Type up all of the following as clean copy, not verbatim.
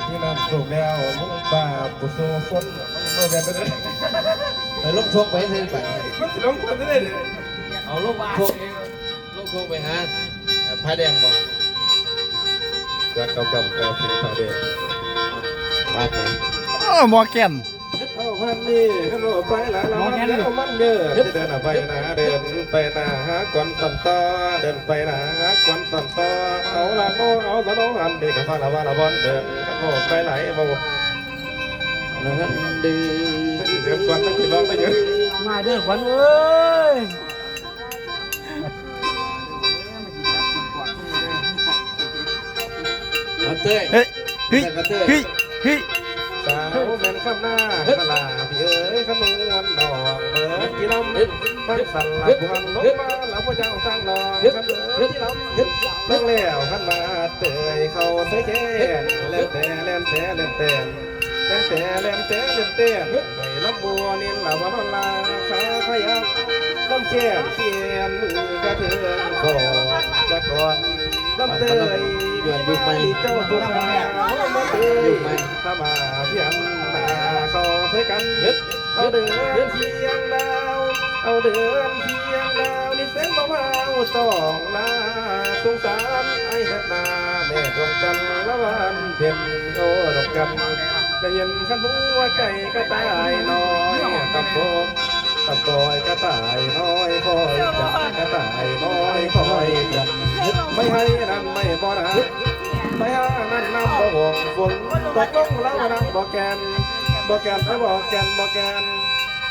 ที่นั่นถูกแล้วมึงบ้าปุโซคนเมื่อแบบนั้น ไปลงทงไปให้ไป มันจะร้องคนได้เลย เอาลงทงลงทงไปหาพระแดงบ่ รักเก่าๆแต่ผิวตาแดง มาไป หมอแก่น เอาพันนี่ขนมไปหลายละมันเดี๋ยวมันเยอะจะเดินไปนะเดินไปนะหากวนตันต่อเดินไปนะหากวนตันต่อเอาละโนเอาละโนอันเด็กฟังละว่าละบอลเดินขนมไปไหลบ่ แล้วนั้นดี เดินกวนตั้งที่ร้องไปเยอะ มาเด้อขวัญเอ้ย มาเต้ย เฮ้ยเฮ้ย มาเต้ย เฮ้ยเฮ้ย สาวเป็นข้ามหน้ากะลาพี่เอ๋ยขนมวันดอกเบิดที่ลำมันสั่นหลับวันลงมาหลับพระเจ้าสร้างรองขันเบิดที่ลำตั้งแล้วขันมาเตยเข้าใส่แก่เล่นแต่เล่นแต่เล่นแต่เล่นแต่เล่นแต่เล่นแต่ไปลำบัวนินหลับวันลาขาขยับลำแก้มเขียนมือกระเทือนก่อนจะก่อนลำเตยเจ้าตัวมาลำเตยถ้ามาเพียงหน้าเข้าใส่กันเอาเดินเพียงดาวเอาเดินเพียงดาวนี่เส้นมะพร้าวสองลาสงสารไอ้เฮ็ดนาแม่ดวงจันทร์ละวันเพ็ญโอ้ดอกกันได้ยินขันหัวใจก็ตายน้อยตับโตตับโตยก็ตายน้อยคอยจับก็ตายน้อยคอยจับไม่ให้นั่นไม่บ่นะไม่ให้นั่นน้ำบ่วงฝนตกลงแล้วนั่งบ่แกนบ่แกนไปบ่แกนบ่แกน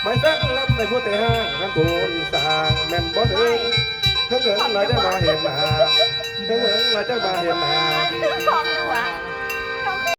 ไม่สักลำในผู้แต่ห้างกันทูลสร้างแม่นบ่ถึงเถิงเราจะมาเห็นหน้าเถิงเราจะมาเห็นหน้า